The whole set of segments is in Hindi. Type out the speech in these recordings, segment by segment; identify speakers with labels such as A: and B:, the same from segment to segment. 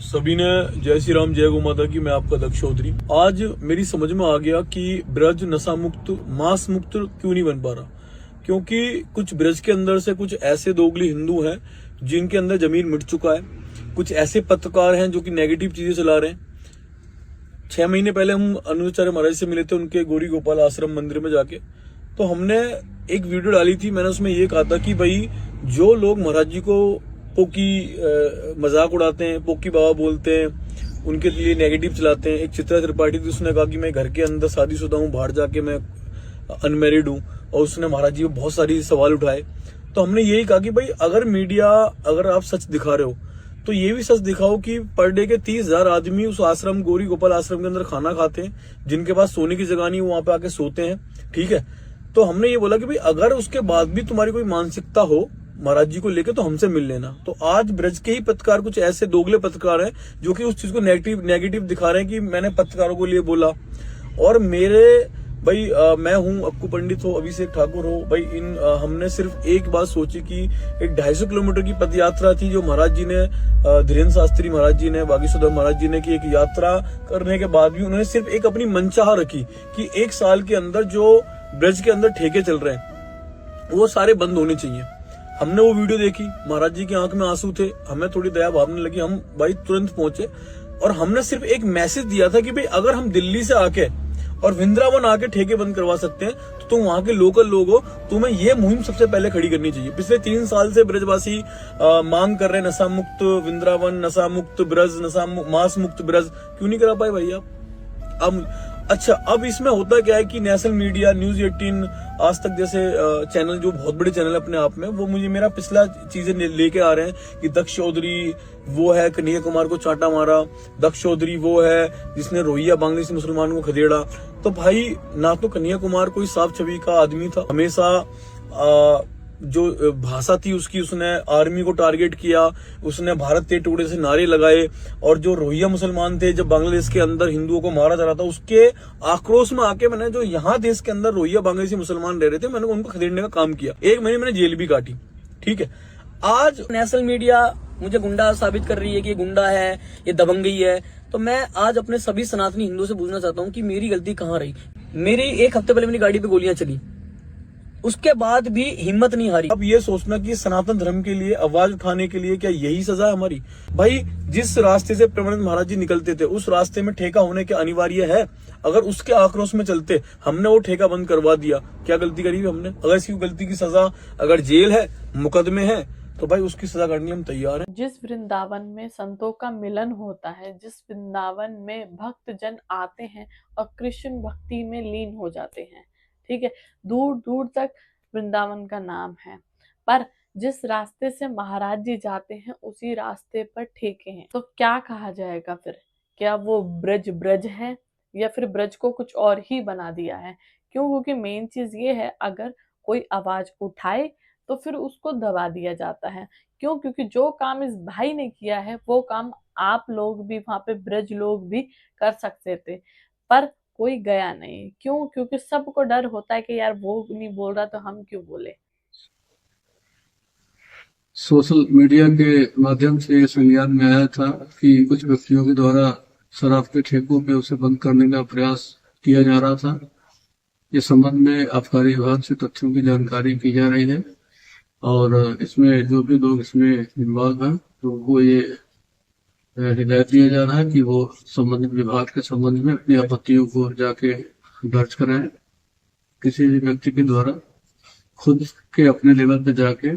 A: सभी ने जय श्री राम, जय गौ माता की। मैं आपका दक्ष चौधरी। आज मेरी समझ में आ गया कि ब्रज नशा मुक्त, मांस मुक्त क्यों नहीं बन पा रहा। क्योंकि कुछ ब्रज के अंदर से कुछ ऐसे दोगली हिंदू हैं जिनके अंदर जमीन मिट चुका है। कुछ ऐसे पत्रकार हैं जो कि नेगेटिव चीजें चला रहे हैं। 6 महीने पहले हम अनुचार्य महाराज से मिले थे उनके गौरी गोपाल आश्रम मंदिर में जाके। तो हमने एक वीडियो डाली थी। मैंने उसमें ये कहा था कि भाई जो लोग महाराज जी को पोकी मजाक उड़ाते हैं, पोकी बाबा बोलते हैं, उनके लिए नेगेटिव चलाते हैं। एक चित्रा त्रिपाठी थी, उसने कहा कि मैं घर के अंदर शादीशुदा हूँ, बाहर जाके मैं अनमेरिड हूँ, और उसने महाराज जी को बहुत सारी सवाल उठाए। तो हमने यही कहा कि भाई अगर मीडिया, अगर आप सच दिखा रहे हो तो ये भी सच दिखाओ कि पर डे के 30,000 आदमी उस आश्रम, गौरी गोपाल आश्रम के अंदर खाना खाते हैं, जिनके पास सोने की जगह नहीं, वो वहां पे आके सोते हैं। ठीक है, तो हमने ये बोला कि भाई अगर उसके बाद भी तुम्हारी कोई मानसिकता हो महाराज जी को लेके तो हमसे मिल लेना। तो आज ब्रज के ही पत्रकार, कुछ ऐसे दोगले पत्रकार हैं जो कि उस चीज को नेगेटिव दिखा रहे हैं कि मैंने पत्रकारों को लिए बोला। और मेरे भाई मैं हूं, अक्कू पंडित हो, अभिषेक ठाकुर हो, भाई हमने सिर्फ एक बात सोची कि एक 250 किलोमीटर की पद यात्रा थी जो महाराज जी ने, धीरेन्द्र शास्त्री महाराज जी ने, बागीसुधा महाराज जी ने, की एक यात्रा करने के बाद भी उन्होंने सिर्फ एक अपनी मनचाह रखी कि 1 साल के अंदर जो ब्रज के अंदर ठेके चल रहे हैं वो सारे बंद होने चाहिए। हमने वो वीडियो देखी, महाराज जी की आंख में आंसू थे, हमें थोड़ी दया भावने लगी, हम भाई तुरंत पहुंचे और हमने सिर्फ एक मैसेज दिया था कि भाई अगर हम दिल्ली से आके और वृंदावन आके ठेके बंद करवा सकते हैं तो तुम वहां के लोकल लोग हो, तुम्हें ये मुहिम सबसे पहले खड़ी करनी चाहिए। पिछले 3 साल से ब्रजवासी मांग कर रहे हैं नशा मुक्त वृंदावन, नशा मुक्त ब्रज, मांस मुक्त ब्रज, क्यों नहीं करा पाए भाई आप? अच्छा, अब इसमें होता क्या है कि नेशनल मीडिया, न्यूज 18, आज तक जैसे चैनल, जो बहुत बड़े चैनल अपने आप में, वो मुझे मेरा पिछला चीजें लेके आ रहे हैं कि दक्ष चौधरी वो है कन्हैया कुमार को चांटा मारा, दक्ष चौधरी वो है जिसने रोहिंग्या बांग्लादेशी मुसलमान को खदेड़ा। तो भाई ना तो कन्हैया कुमार कोई साफ छवि का आदमी था, हमेशा जो भाषा थी उसकी, उसने आर्मी को टारगेट किया, उसने भारत के टुकड़े से नारे लगाए। और जो रोहिंग्या मुसलमान थे, जब बांग्लादेश के अंदर हिंदुओं को मारा जा रहा था, उसके आक्रोश में आके मैंने, जो यहाँ देश के अंदर रोहिंग्या बांग्लादेशी मुसलमान रह रहे थे, मैंने उनको खदेड़ने का काम किया। 1 महीने मैंने जेल भी काटी। ठीक है, आज
B: नेशनल मीडिया मुझे गुंडा साबित कर रही है कि ये गुंडा है, ये दबंगई है। तो मैं आज अपने सभी सनातनी हिंदुओं से पूछना चाहता हूँ कि मेरी गलती कहाँ रही। मेरी 1 हफ्ते पहले मेरी गाड़ी पे गोलियां चली, उसके बाद भी हिम्मत नहीं हारी।
A: अब ये सोचना कि सनातन धर्म के लिए आवाज उठाने के लिए क्या यही सजा है हमारी? भाई जिस रास्ते से प्रेमानंद महाराज जी निकलते थे उस रास्ते में ठेका होने के अनिवार्य है। अगर उसके आक्रोश में चलते हमने वो ठेका बंद करवा दिया, क्या गलती करी हमने? अगर इसकी गलती की सजा, अगर जेल है, मुकदमे है, तो भाई उसकी सजा करनी हम तैयार हैं।
C: जिस वृंदावन में संतों का मिलन होता है, जिस वृंदावन में भक्त जन आते हैं और कृष्ण भक्ति में लीन हो जाते हैं, ठीक है, दूर दूर तक वृंदावन का नाम है, पर जिस रास्ते से महाराज जी जाते हैं उसी रास्ते पर ठेके हैं। तो क्या कहा जाएगा फिर? क्या वो ब्रज ब्रज है या फिर ब्रज को कुछ और ही बना दिया है? क्यों? क्योंकि मेन चीज ये है, अगर कोई आवाज उठाए तो फिर उसको दबा दिया जाता है। क्यों? क्योंकि जो काम इस भाई ने किया है वो काम आप लोग भी, वहां पे ब्रज लोग भी कर सकते थे, पर कोई गया नहीं। क्यों? क्योंकि सबको डर होता है कि यार वो नहीं बोल रहा तो हम क्यों बोले।
D: सोशल मीडिया के माध्यम से ये संज्ञान में आया था कि कुछ व्यक्तियों के द्वारा शराब के ठेकों पे उसे बंद करने का प्रयास किया जा रहा था। इस संबंध में आबकारी विभाग से तथ्यों की जानकारी की जा रही है और इसमें जो भी लोग इसमें इन्वॉल्व हैं तो वो ये हिदायत दिया जा रहा है कि वो संबंधित विभाग के संबंध में अपनी आपत्तियों को जाके दर्ज कराएं। किसी भी व्यक्ति के द्वारा खुद के अपने लेवल पे जाके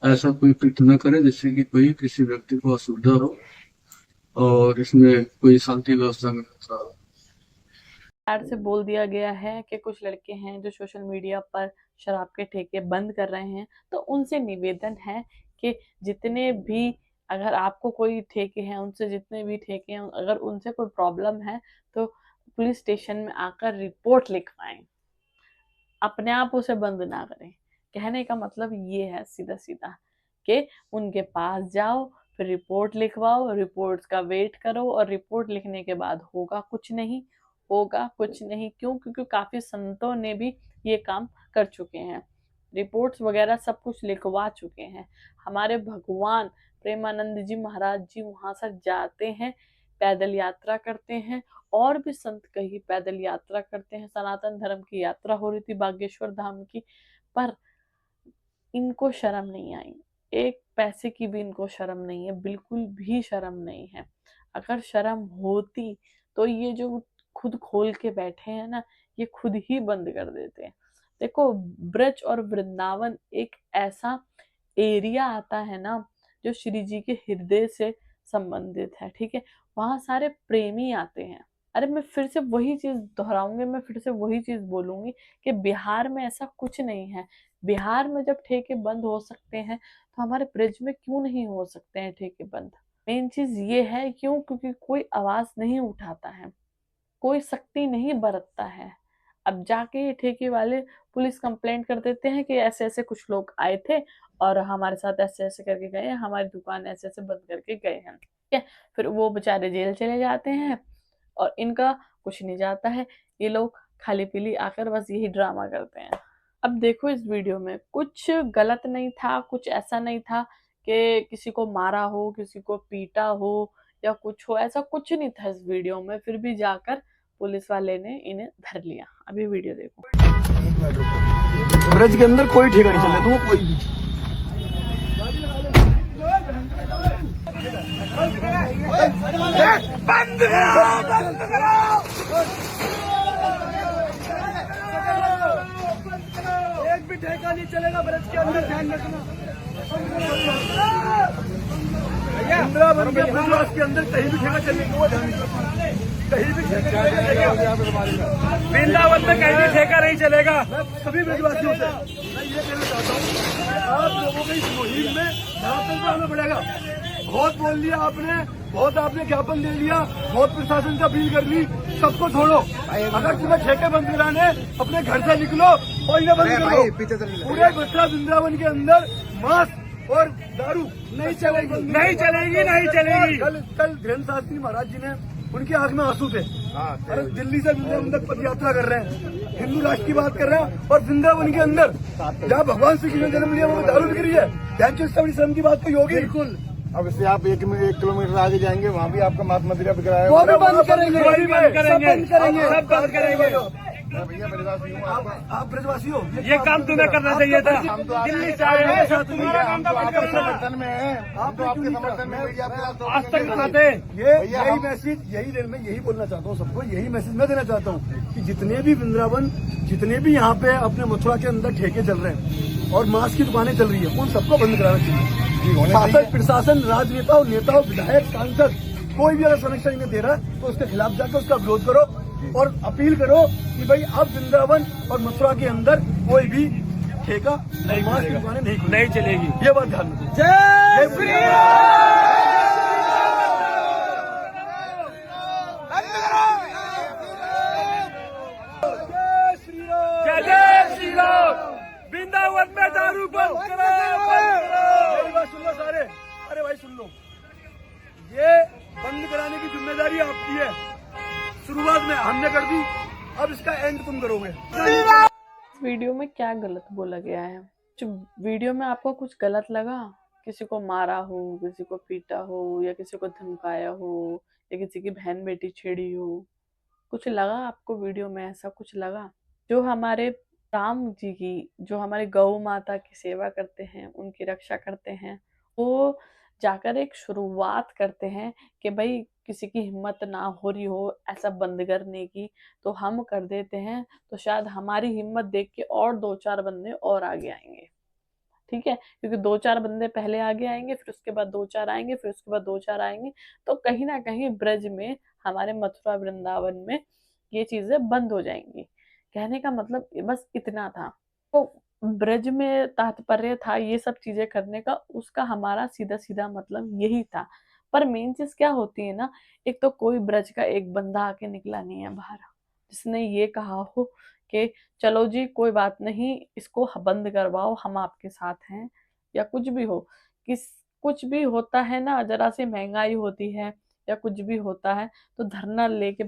D: ऐसा कोई कृत्य न करे जिससे कि कोई किसी व्यक्ति को असुविधा हो और इसमें कोई शांति व्यवस्था में खतरा हो।
C: प्यार से बोल दिया गया है कि कुछ लड़के हैं जो सोशल मीडिया पर शराब के ठेके बंद कर रहे हैं, तो उनसे निवेदन है कि जितने भी, अगर आपको कोई ठेके हैं, उनसे जितने भी ठेके हैं, अगर उनसे कोई प्रॉब्लम है तो पुलिस स्टेशन में आकर रिपोर्ट लिखवाएं, अपने आप उसे बंद ना करें। कहने का मतलब ये है सीधा सीधा कि उनके पास जाओ, फिर रिपोर्ट लिखवाओ, रिपोर्ट का वेट करो, और रिपोर्ट लिखने के बाद होगा कुछ नहीं, होगा कुछ नहीं। क्यों? क्योंकि काफी संतों ने भी ये काम कर चुके हैं, रिपोर्ट्स वगैरह सब कुछ लिखवा चुके हैं। हमारे भगवान प्रेमानंद जी महाराज जी वहां से जाते हैं, पैदल यात्रा करते हैं, और भी संत कहीं पैदल यात्रा करते हैं। सनातन धर्म की यात्रा हो रही थी बागेश्वर धाम की, पर इनको शर्म नहीं आई, एक पैसे की भी इनको शर्म नहीं है, बिल्कुल भी शर्म नहीं है। अगर शर्म होती तो ये जो खुद खोल के बैठे हैं ना, ये खुद ही बंद कर देते हैं। देखो, ब्रज और वृंदावन एक ऐसा एरिया आता है ना जो श्री जी के हृदय से संबंधित है, ठीक है। वहां सारे प्रेमी आते हैं। अरे मैं फिर से वही चीज दोहराऊंगी, मैं फिर से वही चीज बोलूंगी कि बिहार में ऐसा कुछ नहीं है। बिहार में जब ठेके बंद हो सकते हैं तो हमारे ब्रज में क्यों नहीं हो सकते हैं ठेके बंद? मेन चीज ये है, क्यों? क्योंकि कोई आवाज नहीं उठाता है, कोई सख्ती नहीं बरतता है। अब जाके ये ठेके वाले पुलिस कंप्लेंट कर देते हैं कि ऐसे ऐसे कुछ लोग आए थे और हमारे साथ ऐसे ऐसे करके गए हैं, हमारी दुकान ऐसे ऐसे बंद करके गए हैं, ठीक है। फिर वो बेचारे जेल चले जाते हैं और इनका कुछ नहीं जाता है। ये लोग खाली पीली आकर बस यही ड्रामा करते हैं। अब देखो, इस वीडियो में कुछ गलत नहीं था, कुछ ऐसा नहीं था कि किसी को मारा हो, किसी को पीटा हो या कुछ हो, ऐसा कुछ नहीं था इस वीडियो में। फिर भी जाकर पुलिस वाले ने इन्हें धर लिया। अभी वीडियो देखो।
E: ब्रज के अंदर कोई ठेका नहीं चल रहा, कोई भी। बंद करो, बंद करो। एक भी ठेका नहीं चलेगा ब्रज के अंदर, ध्यान रखना। वृंदावन के ब्रजवास के अंदर कहीं भी ठेका चलेगा, वो ध्यान रखना। कहीं भी ठेका वृंदावन में कहीं भी ठेका नहीं चलेगा। सभी ब्रजवासियों से मैं ये कहना चाहता हूँ, आप लोगों को इस मुहिम में धरातल पर आना पड़ेगा। बहुत बोल लिया आपने, बहुत आपने ज्ञापन दे लिया, बहुत प्रशासन से अपील कर ली, सबको छोड़ो। अगर तुम्हें ठेके बंद कराने, अपने घर से निकलो और इन्हें बंद करो। पूरे मथुरा वृंदावन के अंदर मांस और दारू नहीं चलेगी, नहीं चलेगी, नहीं चलेगी। कल धीरेन्द्र शास्त्री महाराज जी ने, उनकी आंख में आंसू थे। अरे दिल्ली से वृंदावन तक पद यात्रा कर रहे हैं, हिंदू राष्ट्र की बात कर रहे हैं, और वृंदावन के अंदर जहाँ भगवान श्री कृष्ण ने जन्म लिया वो दारू बिक रही है। ध्यान चंद बड़ी शर्म की बात कोई होगी? बिल्कुल।
F: अब इससे आप एक किलोमीटर आगे जाएंगे, वहाँ भी आपका मास मदिरा बिक रहा है।
E: वो भी बंद करेंगे,
F: वो भी बंद करेंगे,
E: सब बंद करेंगे।
F: भैया ब्रजवासी हूँ,
E: आप ब्रजवासी हो,
F: ये काम तुम्हें करना चाहिए था।
E: दिल्ली से आए हैं,
F: आपके समर्थन में है, आप तो आपके समर्थन में आज तक बनाते।
E: यही मैसेज, यही बोलना चाहता हूँ सबको, यही मैसेज मैं देना चाहता हूँ कि जितने भी वृंदावन, जितने भी यहाँ पे अपने मथुरा के अंदर ठेके चल रहे हैं और मांस की दुकानें चल रही है, उन सबको बंद कराना चाहिए। शासन, प्रशासन, राजनेता और नेता, विधायक, सांसद, कोई भी अगर संरक्षण इन्हें दे रहा है तो उसके खिलाफ जाकर उसका विरोध करो और अपील करो कि भाई अब वृंदावन और मथुरा के अंदर कोई भी ठेका और मांस की दुकानें नहीं चलेगी। ये बात ध्यान रखो। जय श्री राम।
F: वृंदावन में दारू बंद करो।
E: मेरी बात सुन लो सारे, अरे भाई सुन लो, ये बंद कराने की जिम्मेदारी आपकी है। शुरुआत में हमने कर दी, अब इसका एंड तुम करोगे।
C: वीडियो में क्या गलत बोला गया है? जो वीडियो में आपको कुछ गलत लगा, किसी को मारा हो, किसी को पीटा हो, या किसी को धमकाया हो, या किसी की बहन बेटी छेड़ी हो, कुछ लगा आपको वीडियो में? ऐसा कुछ लगा? जो हमारे राम जी की, जो हमारे गौ माता की सेवा करते हैं, उनकी रक्षा करते हैं, वो जाकर एक शुरुआत करते हैं कि भाई किसी की हिम्मत ना हो रही हो ऐसा बंद करने की, तो हम कर देते हैं। तो शायद हमारी हिम्मत देख के और 2-4 बंदे और आगे आएंगे, ठीक है। क्योंकि 2-4 बंदे पहले आगे आएंगे, फिर उसके बाद 2-4 आएंगे, फिर उसके बाद 2-4 आएंगे, तो कहीं ना कहीं ब्रज में, हमारे मथुरा वृंदावन में ये चीजें बंद हो जाएंगी। कहने का मतलब बस इतना था। तो ब्रज में तात्पर्य था ये सब चीजें करने का, उसका हमारा सीधा सीधा मतलब यही था। पर मेन चीज क्या होती है ना, एक तो कोई ब्रज का एक बंदा आके निकला नहीं है बाहर जिसने ये कहा हो कि चलो जी कोई बात नहीं, इसको बंद करवाओ, हम आपके साथ हैं, या कुछ भी हो। कुछ भी होता है ना, जरा सी महंगाई होती है या कुछ भी होता है तो धरना लेके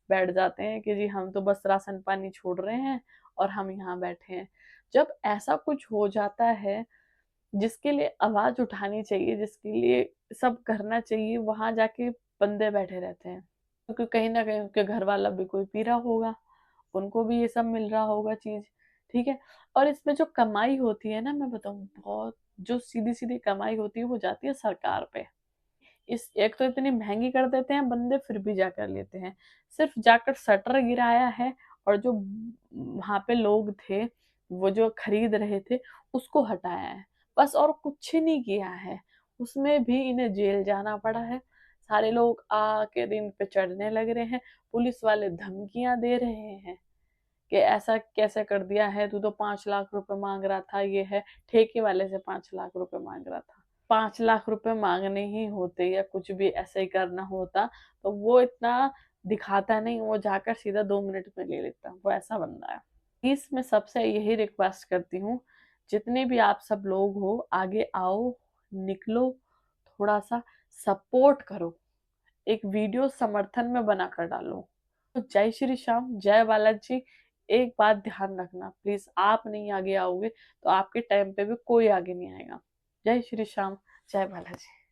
C: बैठ जाते हैं कि जी हम तो बस राशन पानी छोड़ रहे हैं और हम यहाँ बैठे हैं। जब ऐसा कुछ हो जाता है, जिसके लिए आवाज उठानी चाहिए, जिसके लिए सब करना चाहिए, वहां जाके बंदे बैठे रहते हैं, क्योंकि कहीं ना कहीं उनके घर वाला भी कोई पी रहा होगा, उनको भी ये सब मिल रहा होगा चीज, ठीक है। और इसमें जो कमाई होती है ना, मैं बताऊं, बहुत जो सीधी सीधी कमाई होती है वो जाती है सरकार पे। इस एक तो इतनी महंगी कर देते हैं बंदे, फिर भी जाकर लेते हैं। सिर्फ जाकर शटर गिराया है, और जो वहां पे लोग थे, वो जो खरीद रहे थे, उसको हटाया है, बस, और कुछ नहीं किया है। उसमें भी इन्हें जेल जाना पड़ा है। सारे लोग आके दिन पे चढ़ने लग रहे हैं, पुलिस वाले धमकियां दे रहे हैं कि ऐसा कैसे कर दिया है, तू तो 5 लाख रुपए मांग रहा था, ये है, ठेके वाले से 5 लाख रुपए मांग रहा था। 5 लाख रुपए मांगने ही होते या कुछ भी ऐसे ही करना होता, तो वो इतना दिखाता नहीं, वो जाकर सीधा 2 मिनट में ले लेता, वो ऐसा बंदा है। प्लीज मैं सबसे यही रिक्वेस्ट करती हूँ, जितने भी आप सब लोग हो, आगे आओ, निकलो, थोड़ा सा सपोर्ट करो, एक वीडियो समर्थन में बनाकर डालो। तो जय श्री श्याम, जय बालाजी। एक बात ध्यान रखना प्लीज, आप नहीं आगे आओगे तो आपके टाइम पे भी कोई आगे नहीं आएगा। जय श्री श्याम, जय बालाजी।